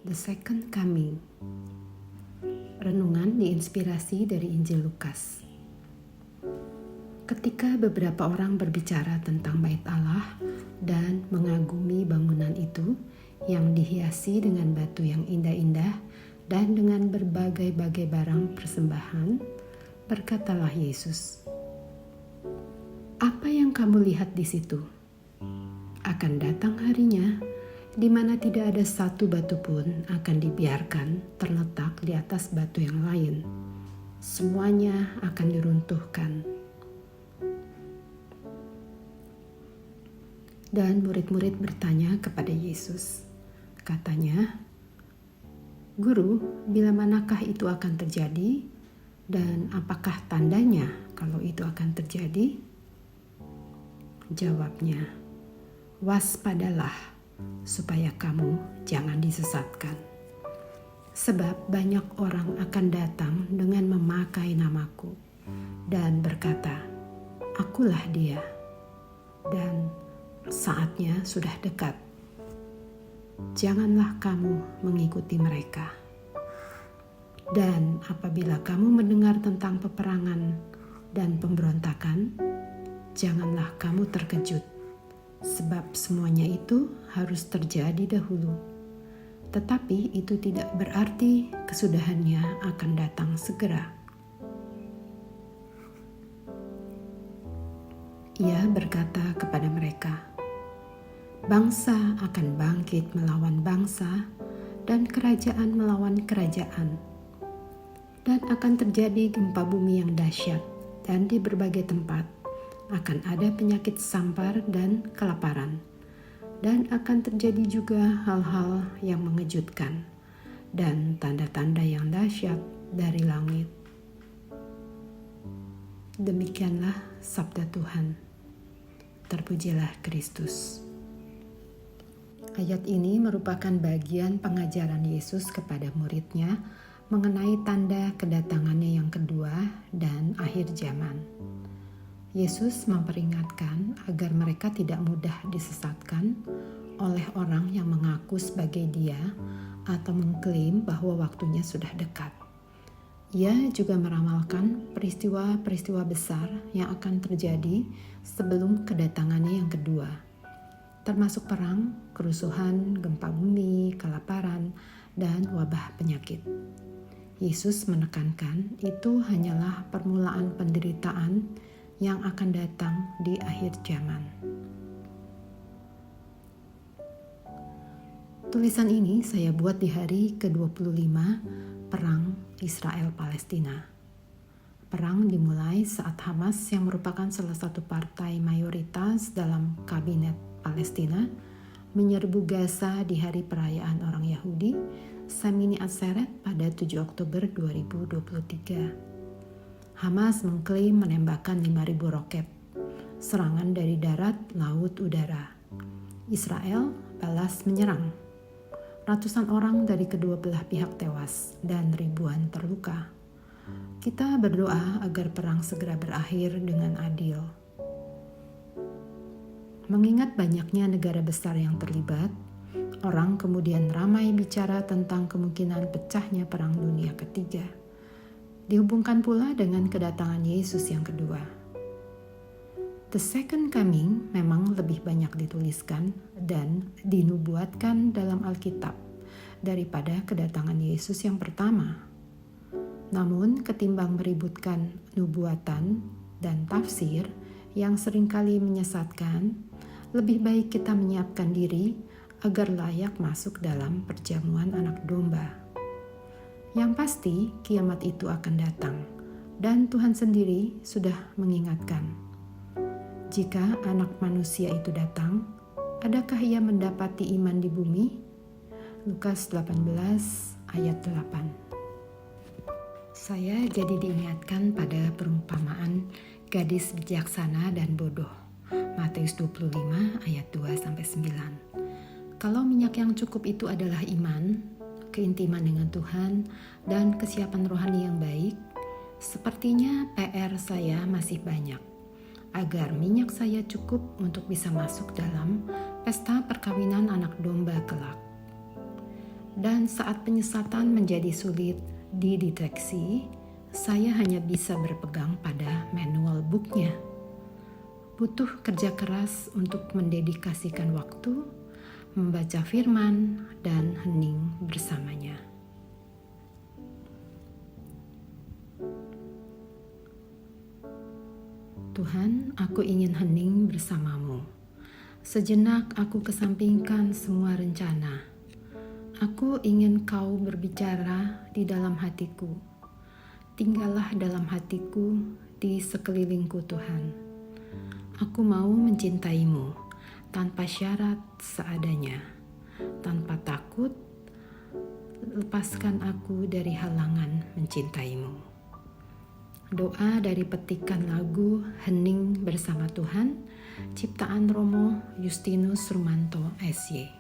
The Second Coming. Renungan diinspirasi dari Injil Lukas. Ketika beberapa orang berbicara tentang bait Allah dan mengagumi bangunan itu yang dihiasi dengan batu yang indah-indah dan dengan berbagai-bagai barang persembahan, berkatalah Yesus, "Apa yang kamu lihat di situ? Akan datang harinya di mana tidak ada satu batu pun akan dibiarkan terletak di atas batu yang lain. Semuanya akan diruntuhkan." Dan murid-murid bertanya kepada Yesus. Katanya, "Guru, bila manakah itu akan terjadi? Dan apakah tandanya kalau itu akan terjadi?" Jawabnya, "Waspadalah, supaya kamu jangan disesatkan. Sebab banyak orang akan datang dengan memakai namaku dan berkata, 'Akulah dia,' dan saatnya sudah dekat. Janganlah kamu mengikuti mereka. Dan apabila kamu mendengar tentang peperangan dan pemberontakan, janganlah kamu terkejut, sebab semuanya itu harus terjadi dahulu. Tetapi itu tidak berarti kesudahannya akan datang segera." Ia berkata kepada mereka, "Bangsa akan bangkit melawan bangsa dan kerajaan melawan kerajaan. Dan akan terjadi gempa bumi yang dahsyat, dan di berbagai tempat akan ada penyakit sampar dan kelaparan. Dan akan terjadi juga hal-hal yang mengejutkan dan tanda-tanda yang dahsyat dari langit." Demikianlah sabda Tuhan. Terpujilah Kristus. Ayat ini merupakan bagian pengajaran Yesus kepada muridnya mengenai tanda kedatangannya yang kedua dan akhir zaman. Yesus memperingatkan agar mereka tidak mudah disesatkan oleh orang yang mengaku sebagai Dia atau mengklaim bahwa waktunya sudah dekat. Ia juga meramalkan peristiwa-peristiwa besar yang akan terjadi sebelum kedatangannya yang kedua, termasuk perang, kerusuhan, gempa bumi, kelaparan, dan wabah penyakit. Yesus menekankan itu hanyalah permulaan penderitaan yang akan datang di akhir zaman. Tulisan ini saya buat di hari ke-25 Perang Israel-Palestina. Perang dimulai saat Hamas yang merupakan salah satu partai mayoritas dalam kabinet Palestina menyerbu Gaza di hari perayaan orang Yahudi, Shemini Atzeret pada 7 Oktober 2023. Hamas mengklaim menembakkan 5.000 roket, serangan dari darat, laut, udara. Israel balas menyerang. Ratusan orang dari kedua belah pihak tewas dan ribuan terluka. Kita berdoa agar perang segera berakhir dengan adil. Mengingat banyaknya negara besar yang terlibat, orang kemudian ramai bicara tentang kemungkinan pecahnya Perang Dunia Ketiga. Dihubungkan pula dengan kedatangan Yesus yang kedua. The Second Coming memang lebih banyak dituliskan dan dinubuatkan dalam Alkitab daripada kedatangan Yesus yang pertama. Namun ketimbang meributkan nubuatan dan tafsir yang seringkali menyesatkan, lebih baik kita menyiapkan diri agar layak masuk dalam perjamuan anak domba. Yang pasti kiamat itu akan datang, dan Tuhan sendiri sudah mengingatkan. Jika anak manusia itu datang, adakah ia mendapati iman di bumi? Lukas 18 ayat 8. Saya jadi diingatkan pada perumpamaan gadis bijaksana dan bodoh. Matius 25 ayat 2-9. Kalau minyak yang cukup itu adalah iman, keintiman dengan Tuhan, dan kesiapan rohani yang baik, sepertinya PR saya masih banyak agar minyak saya cukup untuk bisa masuk dalam pesta perkawinan anak domba kelak. Dan saat penyesatan menjadi sulit dideteksi, saya hanya bisa berpegang pada manual booknya. Butuh kerja keras untuk mendedikasikan waktu, membaca firman, dan hening bersamanya. Tuhan, aku ingin hening bersamamu. Sejenak aku kesampingkan semua rencana. Aku ingin kau berbicara di dalam hatiku. Tinggallah dalam hatiku di sekelilingku Tuhan. Aku mau mencintaimu tanpa syarat seadanya. Tanpa takut, lepaskan aku dari halangan mencintaimu. Doa dari petikan lagu Hening Bersama Tuhan, ciptaan Romo Justinus Rumanto SY.